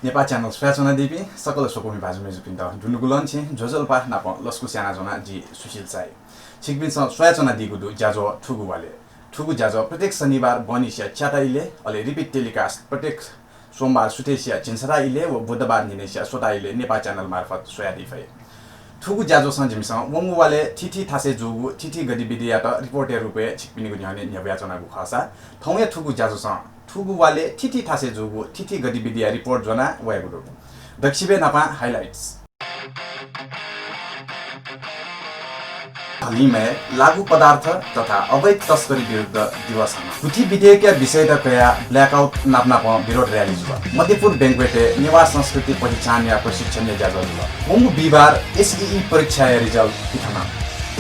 Nepal channel स्वयाचना देवी सकल सोकोमी भाजुमेजु पिन्त दुनुगुलन्छे जोजलपा नाप लस्कु स्याना जना जी सुशील साई छिकबिस स्वयाचना दिगुदु जाजो ठुगु वाले ठुगु जाजो प्रत्येक शनिबार बनिसिया च्याटाइले अले रिपिट टेलिकास्ट प्रत्येक सोमबार सुतेसिया चिन्सराइले व बुधबार निनेसिया सोटाइले नेपाल च्यानल मार्फत स्वयादिफै ठुगु जाजो संजिमिस वंगु वाले थिथि थासे जुगु थिथि गतिविधियात रिपोर्टर रुपे छिकपिनिगु न्याने न्याव्याचनागु खसा थौया ठुगु जाजो Thugu Wale Titi Thase Jugu Titi Gadibidia report Jona Waguru Dakshibe Napa highlights हालैमा लागू पदार्थ तथा अवैध तस्करी विरुद्ध दिवसमा गुठी विधेयक विषय कया ब्ल्याकआउट नाप्नाप विरोध र्याली जुवा मध्यपुर बैंक्वेटे निवास संस्कृति पहिचान या प्रशिक्षण ने जाजल ओमु बिबार एसईई परीक्षा रिजल्ट पिठमा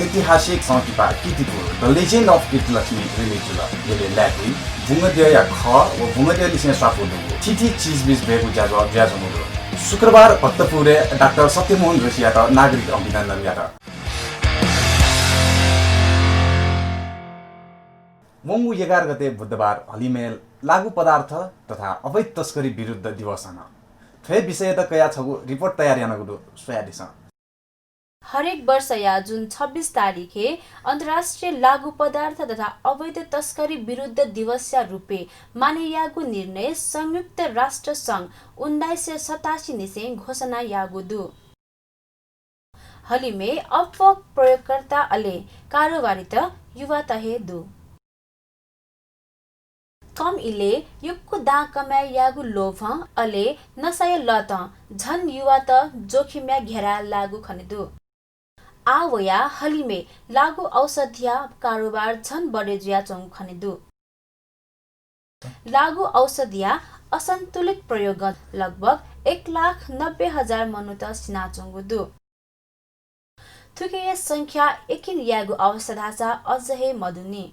ऐतिहासिक संकिपा Kirtipur the legend of Laxmi release जुवा यले ल्याकि बुंगदिया या ख व बुंगदिया लिसे स्वाफु दुगु थिथि चीजबिज भेगु जाजो ज्याजमुरो शुक्रबार भक्तपुरे डाक्टर सत्यमोहन जोशीयात नागरिक अभिनन्दन यात वंगु 11 गते बुधबार हलिमेल लागू पदार्थ तथा अवैध तस्करी विरुद्ध दिवसन थे विषय त कया छगु रिपोर्ट तयार यानगु स्वयादिस हरेक वर्ष या जुन 26 तारिखे अन्तर्राष्ट्रिय लागू पदार्थ तथा अवैध तस्करी विरुद्ध दिवस रूपे मानियागु निर्णय संयुक्त राष्ट्र संघ 1987 निसे घोषणा यागुदु हलिमे अप प्रयोगकर्ता अले कारोबारी त युवा तहे दु कम इले युक्कु दा कमाय यागु लोभ अले नसय लत झन युवा त जोखिम्या घेरा लागु खनेदु आवया हलिमे लागु औषधिया कारोबार झन बढे ज्या चौं खनेदु लागु औषधिया असन्तुलित प्रयोग लगभग 1,90,000 मनुत सिना चंगुदु थुके संख्या एकिन यागु औषधाचा अझै मधुनी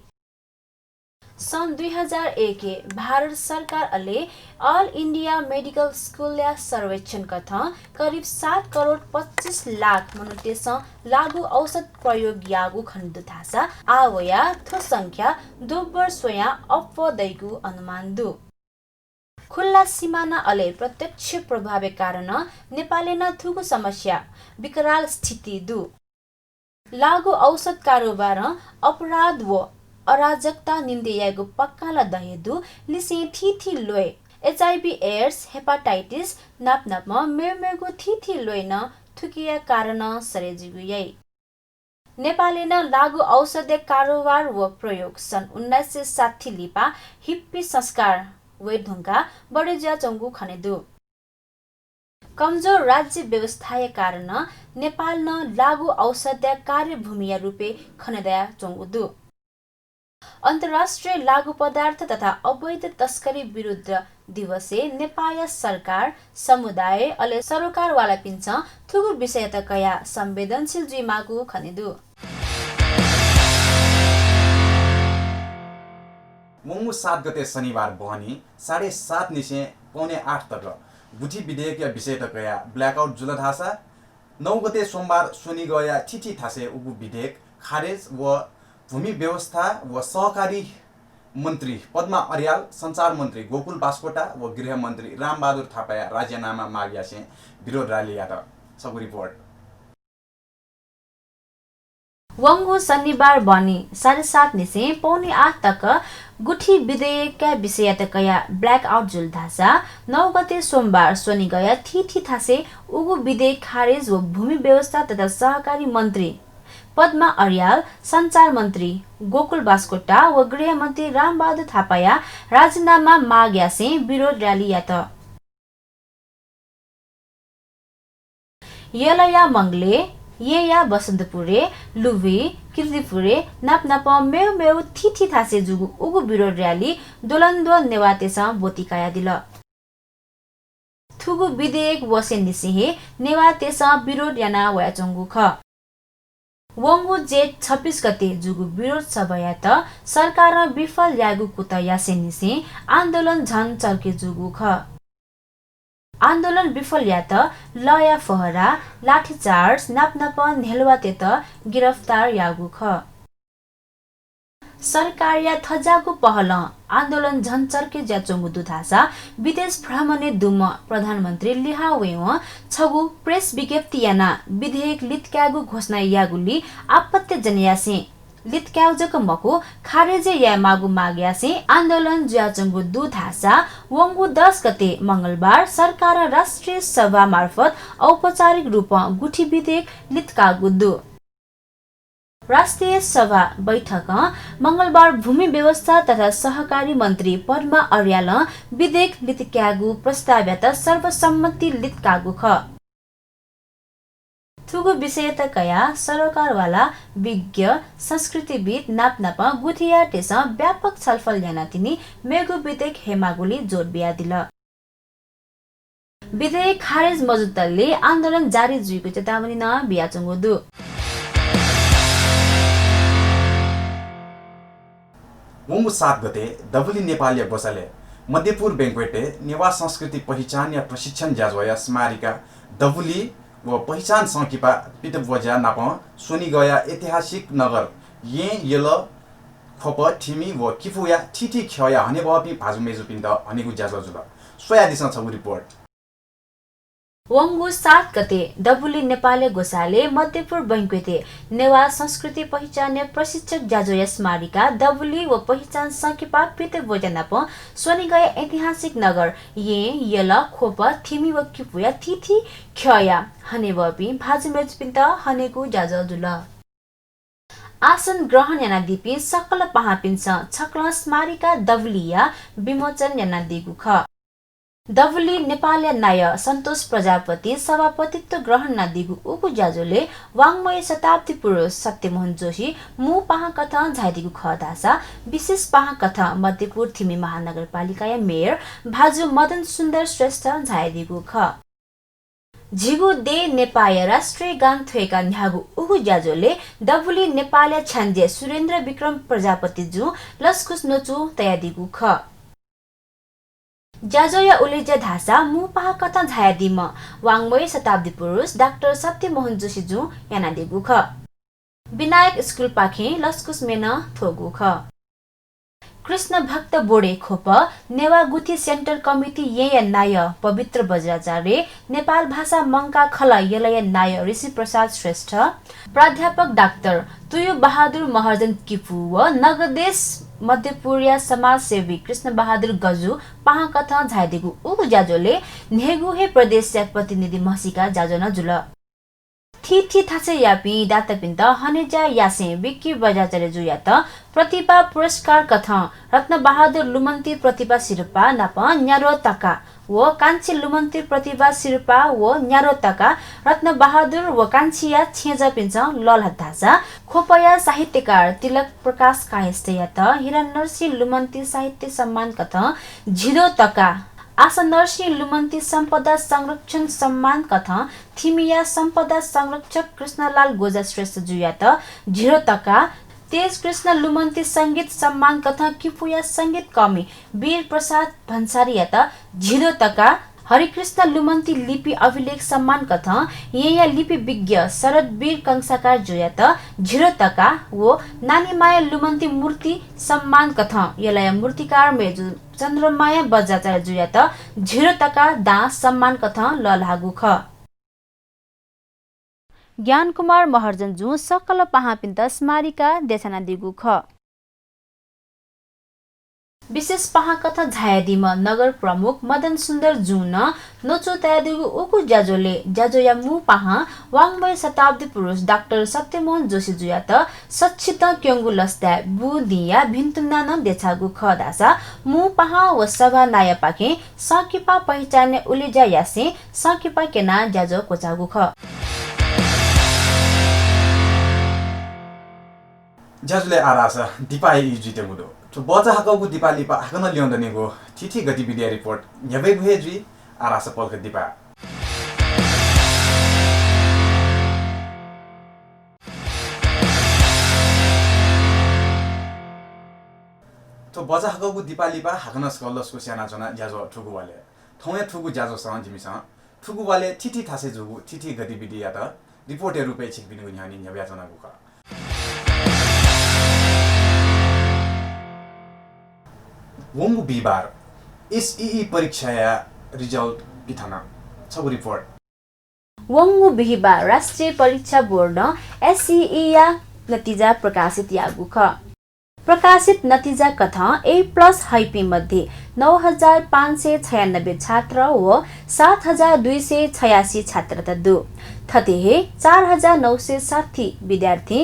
सन् 2001 भारत सरकार अले ऑल इंडिया मेडिकल स्कूल या सर्वेक्षण कथा करीब 7 करोड़ 25 लाख मनुतेस लागू औषध प्रयोग यागु खण्डु थासा आवया थो संख्या दोब्बर स्वया अपदैगु अनुमान दु खुल्ला सीमाना अले प्रत्यक्ष प्रभाव कारण नेपालेन थुगु समस्या विकराल स्थिति दु लागू औषध कारोबार अपराध व अराजकता निन्देयागु पक्काला दहेदु लिसे थिथि लोय एचआईवी एड्स हेपाटाइटिस नापनापमा मेमेगु थिथि लोयन थुकिया कारण सरेजिगु यै नेपालेन लागू औषध कारोबार व प्रयोग सन् 1960 लिपा हिप्पी संस्कार वेढुंगा बडेज्या चंगु खनेदु कमजोर राज्य व्यवस्थाय कारण नेपाल न लागू औषध कार्यभूमिया रूपे खनेदया चंगुदु अन्तर्राष्ट्रिय लागू पदार्थ तथा अवैध तस्करी विरुद्ध दिवसे नेपाल सरकार समुदाय अले सरोकार वाला पिन्छ थुगु विषय त कया संवेदनशील जिमागु खनेदु मंगु 7 गते शनिबार बहनी 7:30 निसे 7:45 तक गुठी विधेयक विषय त कया ब्ल्याकआउट जुलधासा 9 गते सोमबार सोनी गया थिथि थासे उगु विधेयक खारेज व भूमि व्यवस्था व सहकारी मन्त्री पद्मा अर्याल संचार मन्त्री गोकुल बास्कोटा व गृह मन्त्री रामबहादुर थापाया राजीनामा माग्या से विरोध रैली यात सब रिपोर्ट वंगु शनिबार बनी 7:30 निसे 7:45 तक गुठी विधेयक विषय त कया ब्ल्याकआउट जुलधासा 9 गते सोमबार सोनी गया थिथि थासे उगु विधेयक खारेज व भूमि व्यवस्था तथा सहकारी मन्त्री पद्मा अर्याल संचार मन्त्री गोकुल बास्कोटा व गृह मन्त्री रामबहादुर थापाया राजीनामा माग्या से विरोध रैली यात यलया मंगले या बसन्तपुरे लुभी किर्तिपुरे नापनाप मेउ मेउ थिथि थासे जुगु उगु विरोध रैली दोलन्दो नेवातेसा बोतिकाया दिल थुगु विधेयक वसे निसिहे नेवातेसा विरोध याना वयाचंगु ख वंगु जेठ 26 गते जुगु विरोध सभया त सरकार विफल यागु कुत यासेनिसे आन्दोलन झन चर्के जुगु ख आन्दोलन विफल या त लया फहरा लाठीचार्ज नापनाप नेलवाते त गिरफ्तार यागु ख सरकारिया थजाको पहल आन्दोलन झन्चर्के ज्याचोङ्गु दुधासा विदेश भ्रमणे दुम प्रधानमन्त्री लिहावेव छगु प्रेस विज्ञप्ति याना विधेयक लित्क्यागु घोषणा यागुली आपत्ति जनियासे लित्क्याउजको मको खारेजे या मागु माग्यासे आन्दोलन ज्याचोङ्गु दुधासा वंगु 10 गते मंगलबार सरकार राष्ट्रिय सभा मार्फत औपचारिक रूपमा गुठी विधेयक लित्कागु दु राष्ट्रिय सभा बैठक मंगलबार भूमि व्यवस्था तथा सहकारी मन्त्री पद्मा अर्याल विधेयक लित्क्यागु प्रस्ताव्यत सर्वसम्मति लित्कागु ख थुगु विषयतकया सरकारवाला विज्ञ संस्कृतिविद नापनाप गुथिया टेस व्यापक छलफल याना तिनी मेगु विधेयक हेमागुली जोड बिया दिल विधेयक खारेज मजुतलले आन्दोलन जारी जुइको चेतावनी न बियाचंगु दु वंगु 7 गते डबली नेपाली गोसाले मध्यपुर बैंक्वेटे नेवा संस्कृति पहिचान या प्रशिक्षण जाजोया स्मारिका डबली व पहिचान संकिपा पितबवजा नाप सोनी गया ऐतिहासिक नगर ये यल खोप ठिमी व किफुया ठिठी खया हने बपि भाजु मेजु पिन्द हनेगु जाजो जुल सोया दिस छ रिपोर्ट वंगु 7 गते डबुली नेपाली गोसाले मध्यपुर बैंक्वेटे नेवा संस्कृति पहिचान प्रशिक्षक जाजोया स्मारिका डबुली व पहिचान संकिपा पितबवजा सोनी गया ऐतिहासिक नगर ये यल खोप ठिमी व किफुया ठिठी खया हने बपि भाजु मेजु पिन्द हनेगु जाजो जुल आसन ग्रहण याना दिपि सकल पहापिन्छ छक्ल स्मारिका डबलिया विमोचन याना दिगु ख डबली नेपाली नाय सन्तोष प्रजापति सभापतित्व ग्रहण नदिगु उकु जाजोले वाङ्मय शताब्दी पुरुष सत्यमोहन जोशी मु पहा कथा झाइदिगु खदासा विशेष पहा कथा मध्यपुर थिमी महानगरपालिका मेयर भाजु मदन सुन्दर श्रेष्ठ झाइदिगु ख झिगु दे नेपाय राष्ट्रिय गान थ्वेका न्यागु उगु जाजोले डबली नेपाली छान्जे सुरेन्द्र विक्रम प्रजापति जु लस्कुस नोचु तयादिगु ख जाजोया उलेजा धासा मु पहा कथा झायादिम वाङ्मय शताब्दी पुरुष डाक्टर सत्यमोहन जोशी जु याना दिगु ख विनायक स्कुल पाखे लस्कुस मेन थोगु ख कृष्ण भक्त बोडे खोप नेवा गुथी सेन्टर कमिटी ये नाय पवित्र बज्राचार्य नेपाल भाषा मंका खला यलय नाय ऋषि प्रसाद श्रेष्ठ प्राध्यापक डाक्टर तुयु बहादुर महर्जन किपु व नगदेश मध्यपुरिया समाजसेवी कृष्ण बहादुर गजु पहा कथा झाइदिगु उगु जाजोले नेगुहे प्रदेश प्रतिनिधि महसिका जाजोन जुल थी थासे यापी दातपिन्त हनेजा यासे विक्की बजाचार्य जुयात प्रतिभा पुरस्कार कथा रत्न बहादुर लुमन्ती प्रतिभा सिरुपा नाप न्यारो तका व कान्छी लुमन्ती प्रतिभा सिरुपा व न्यारो तका रत्न बहादुर व कान्छिया छेजा पिन्छ लल धासा खोपया साहित्यकार तिलक प्रकाश कायस्तेयात हिरण्यसी लुमन्ती साहित्य सम्मान कथा झिदो तका आसनर्सी लुमन्ती सम्पदा संरक्षण सम्मान कथा थिमिया सम्पदा संरक्षक कृष्णलाल गोजा श्रेष्ठ जुयात झिरो तका तेज कृष्ण लुमन्ती संगीत सम्मान कथा किपुया संगीत कमी वीर प्रसाद भन्सारीयात झिरो तका हरिकृष्ण लुमन्ती लिपि अभिलेख सम्मान कथा या लिपि विज्ञ शरद वीर कंसाकार जुयात झिरो तका वो नानीमाया लुमन्ती मूर्ति सम्मान कथा यलय मूर्तिकार मेजु चन्द्रमाया बजाचार्य जुयात झिरो तका दास सम्मान कथा ललागु ख ज्ञान कुमार महर्जन जु सकल पहापिन्त स्मारिका देशना दिगु ख विशेष पहा कथा झायादिम नगर प्रमुख मदन सुन्दर जुन नोचो तयादिगु उकु जाजोले जाजोया मु पहा वाङ्मय शताब्दी पुरुष डाक्टर सत्यमोहन जोशी जुयात सच्छित क्योङ्गु लस्ता बुदिया भिन्तुन्ना न देछागु खदासा मु पहा व सभा नाय पाके सकिपा पहिचाने उलिजा यासे सकिपा केना जाजो कोचागु ख जाजुले आरासा दिपाई जुते मुदो तो बचा हकगु दिपाली पा हकन ल्याउँदनेगो ठिठी गतिविधि रिपोर्ट न्याबै भए जुई आरासा पल्क दिपा तो बचा हकगु दिपाली पा हकन स्कलसको स्याना जना जाजो ठुगु वाले थौया ठुगु जाजो सँग जिमिसँग ठुगु वाले ठिठी थासे जुगु ठिठी गतिविधि या त रिपोर्ट रुपे छिक बिनु न्यानी न्याब्या जनागु ख वंगु बिबार एसईई परीक्षा रिजल्ट पिथाना छगु रिपोर्ट वंगु बिहिबार राष्ट्रिय परीक्षा बोर्ड एसईई या नतिजा प्रकाशित यागु ख प्रकाशित नतिजा कथा A+ हाइपी मध्ये 9596 छात्र व 7286 छात्र तद्दु थते 4960 विद्यार्थी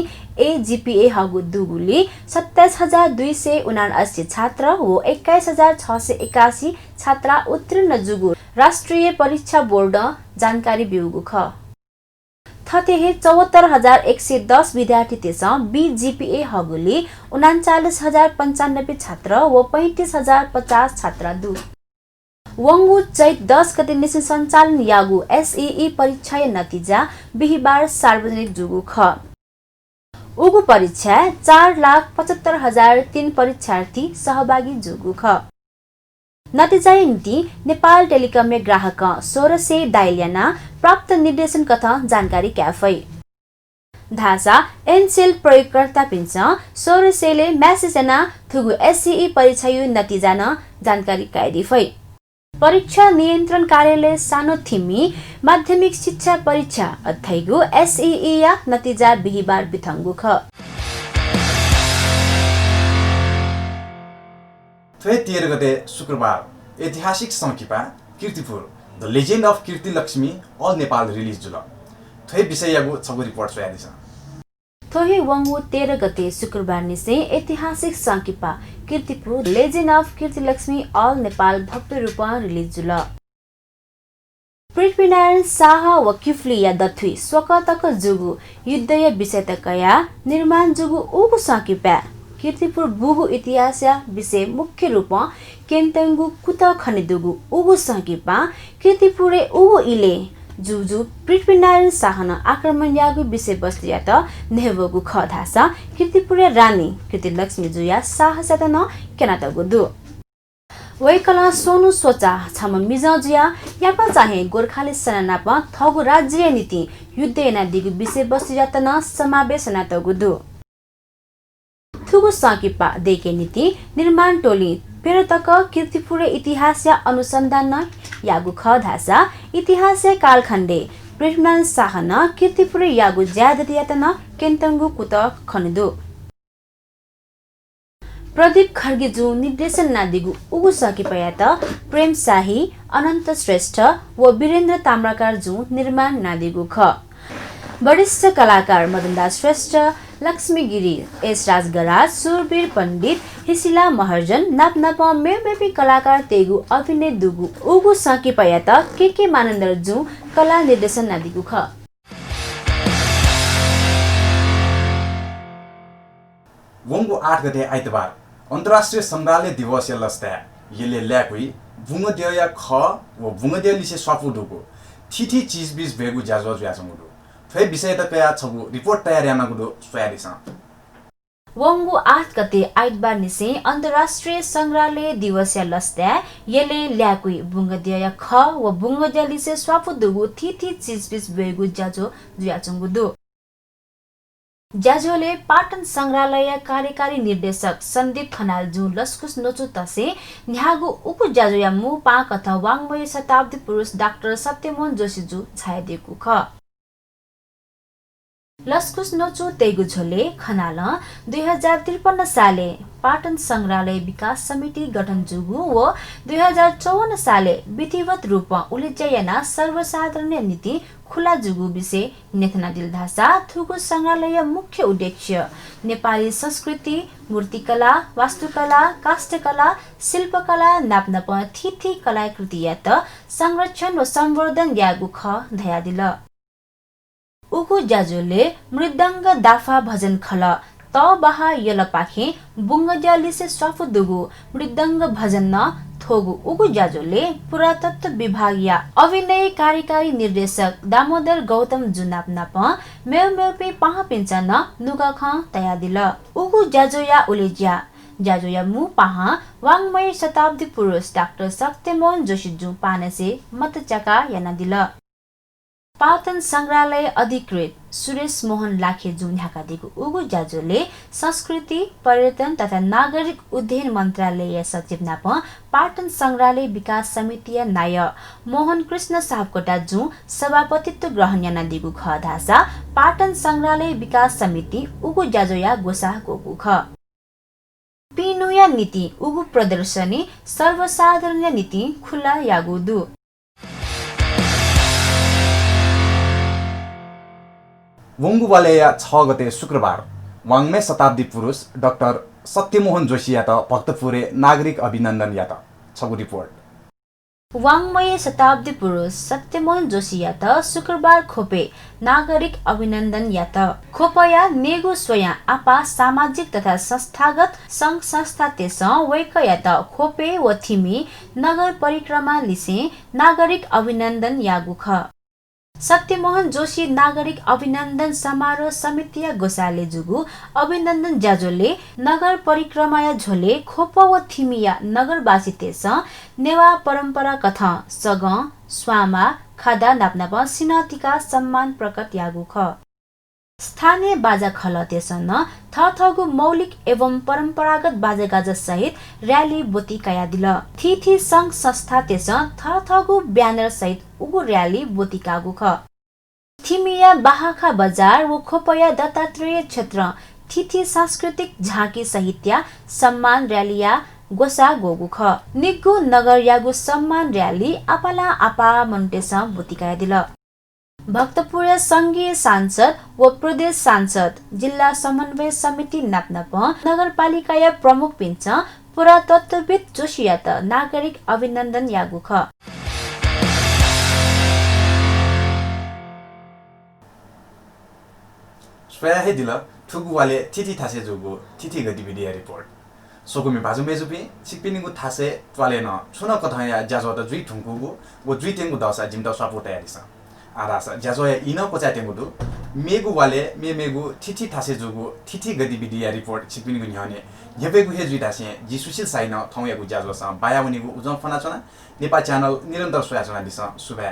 AGPA हगु दुगुली 27279 छात्र व 21681 छात्रा उत्तीर्ण जुगु राष्ट्रिय परीक्षा बोर्ड जानकारी बिउगु ख थते 74110 विद्यार्थी तेस BGPA हगुली 39095 छात्र व 35050 छात्रा दु वंगु चैत 10 गते निश्चित सञ्चालन यागु एसईई परीक्षा नतिजा बिहिबार सार्वजनिक जुगु ख उगु परीक्षा 4,75,003 परीक्षार्थी सहभागी जुगु ख नतिजा नीति नेपाल टेलिकम ग्राहक 1600 दाइल्याना प्राप्त निर्देशन कथा जानकारी क्याफै धासा एनसेल प्रयोगकर्ता पिन्छ 1600 ले मेसेजना थुगु एसईई परीक्षा नतिजा न जानकारी कायदिफै परीक्षा नियन्त्रण कार्यालय सानो थिमी माध्यमिक शिक्षा परीक्षा अथैगु एसईई या नतिजा बिहिबार बिथंगु ख 13 गते शुक्रबार ऐतिहासिक संकिपा Kirtipur the legend of Kirti Laxmi all Nepal release जुल थै विषयगु छगु रिपोर्ट सोयादिछ थोहे वंगु 13 गते शुक्रबार निसे ऐतिहासिक संकिपा Kirtipur legend of Kirti Laxmi all Nepal भव्य रूपमा रिलिज जुल पृथ्वीनारायण शाह व किफ्ली या दथुई स्वकतक जुगु युद्धय विषयतकया निर्माण जुगु उगु संकिपा कीर्तिपुर बुगु इतिहास विषय मुख्य रूपमा केन्तंगु कुत खनिदुगु उगु संकिपा कीर्तिपुरे उगु इले जुजु पृथ्वीनारायण शाहन आक्रमण यागु विषय वस्तु या त नेहवगु खधासा कीर्तिपुरे रानी कीर्ति लक्ष्मी जुया शाह सतन केनातगु दु वैकला सोनु सोचा छम मिजजुया यापा चाहे गोरखाले सनानाप थगु राज्य नीति युद्ध एना दिगु विषय वस्तु या त न समावेश नातगु दु थुगु साकिपा देके नीति निर्माण टोली पेरतक कीर्तिपुर इतिहास अनुसन्धान यागु खधासा इतिहास कालखण्डे पृथ्वीनारायण शाहन कीर्तिपुर यागु ज्यादतियातन केन्तंगु कुत खनिदु प्रदीप खड्गे जो निर्देशन नादिगु उगु सकिपयात प्रेम शाही अनन्त श्रेष्ठ व वीरेन्द्र ताम्राकार जो निर्माण नादिगु ख वरिष्ठ कलाकार मदनदास श्रेष्ठ लक्ष्मी गिरी एस राजगराज सुरवीर पण्डित हिसिला महर्जन नापनाप मेपी कलाकार तेगु अभिनय दुगु उगु सकिपयात के मानन्दर जो कला निर्देशन नादिगु ख वंगु 8 गते आइतबार अन्तर्राष्ट्रिय संग्रहालय दिवस लस्ता यले ल्याकुई बुंगदेया ख व बुंगदेया लिसे स्वाफुडुगु थिथि चीजबीज भेगु जाजो ज्यासमुदु फे विषय त कया छगु रिपोर्ट तयार यामागुदु सोयादिसा वंगु 8 गते आइतबार निसे अन्तर्राष्ट्रिय संग्रहालय दिवस लस्ता यले ल्याकुई बुंगदेया ख व बुंगदेया लिसे स्वाफुडुगु थिथि चीजबीज भेगु जाजो ज्याचंगुदु ज्याजोले पाटन संग्रहालय कार्यकारी निर्देशक सन्दीप खनाल जु लस्कुस नोचु तसे न्यागु उकु ज्याजो या मु पा कथा वाङमय शताब्दी पुरुष डाक्टर सत्यमोहन जोशी जु छायदिएको ख लस्कुस नोचु तेगु झोले खनाल 2053 साले पाटन संग्रहालय विकास समिति गठन जुगु व 2054 साले विधिवत रूपमा उलेज्यायना सर्वसाधारण नीति खुला जुगु विषय नेथना दिलधासा थुगु संग्रहालय मुख्य उद्देश्य नेपाली संस्कृति मूर्तिकला वास्तुकला काष्ठकला शिल्पकला नाप्नप थिथि कलाकृति यात संरक्षण व संवर्धन यागु ख धया दिल उगु ज्याजोले मृदंग दाफा भजन खल त बहा यल पाखे बुंगज्यालिसे स्वाफुदुगु मृदंग भजन न थोगु उगु ज्याजोले पुरातत्व विभाग या अभिनय कार्यकारी निर्देशक दामोदर गौतम जुनापनाप मेउमेउपे पहा पिन्छन नुगा ख तया दिल उगु ज्याजोया उलेज्या ज्याजोया मु पहा वाङमय शताब्दी पुरुष डाक्टर सत्यमोहन जोशी जु पानसे मतचका याना दिल पाटन संग्रहालय अधिकृत सुरेश मोहन लाखे जुन ढाका दिगु उगु जाजोले संस्कृति पर्यटन तथा नागरिक उड्डयन मन्त्रालय सचिव नाप पाटन संग्रहालय विकास समिति नाय मोहन कृष्ण सापकोटा जु सभापतित्व ग्रहण याना दिगु ख धासा पाटन संग्रहालय विकास समिति उगु जाजोया गोसा गोगु ख पिनुया नीति उगु प्रदर्शनी सर्वसाधारण नीति खुला यागुदु वंगु वालेया 6 गते शुक्रबार वाङमे शताब्दी पुरुष डाक्टर सत्यमोहन जोशी यात भक्तपुरे नागरिक अभिनन्दन यात छगु रिपोर्ट वाङमय शताब्दी पुरुष सत्यमोहन जोशी यात शुक्रबार खोपे नागरिक अभिनन्दन यात खोपया नेगु स्वयं आपा सामाजिक तथा संस्थागत संघ संस्था तेस वैक यात खोपे व थिमी नगर परिक्रमा लिसे नागरिक अभिनन्दन यागुख सत्यमोहन जोशी नागरिक अभिनन्दन समारोह समितिया गोसाले जुगु अभिनन्दन जाजोले नगर परिक्रमाया झोले खोप व थिमिया नगरवासी तेस नेवा परम्परा कथा सग स्वामा खादा नाप्नाप सिनतिका सम्मान प्रकट यागुख स्थानीय बाजा खल तेसन थथगु मौलिक एवं परम्परागत बाजागाजा सहित रयाली बोती काया दिल थिथि संघ संस्था तेस थथगु ब्यानर सहित उगु रयाली बोती कागु ख थिमिया बाहाखा बजार व खोपया दत्तात्रेय क्षेत्र थिथि सांस्कृतिक झाँकी साहित्य सम्मान रयालिया गोसा गोगु ख निगु नगर यागु सम्मान रयाली आपाला आपा मन्टेस बोती काया दिल भक्तपुर संघीय सांसद व प्रदेश सांसद जिल्ला समन्वय समिति नाप्नाप नगरपालिका प्रमुख पिन्छ पुरातत्वविद जोशियात नागरिक अभिनन्दन यागुख स्वयाहे दिल ठुगु वाले तिथि थासे जुगु तिथि गतिविधि रिपोर्ट सोकुमी भाजु मेजुपी छिपिनिगु थासे त्वालेन छुन कथया ज्याजो त जुइ ठुंकुगु व जुइ तेंगु दसा जिमता स्वापो तयारिस आरास ज्याजोया इन पचा तेंगुदु मेगु वाले मेगु थिथि थासे जुगु थिथि गतिविधि रिपोर्ट छिपिनिगु न्याने यबेगु हे जुइ थासे जि सुशील साइन थौयागु ज्याजो स बायावनिगु उजम फना चना नेपाल च्यानल निरन्तर सोयाचना दिस सुभा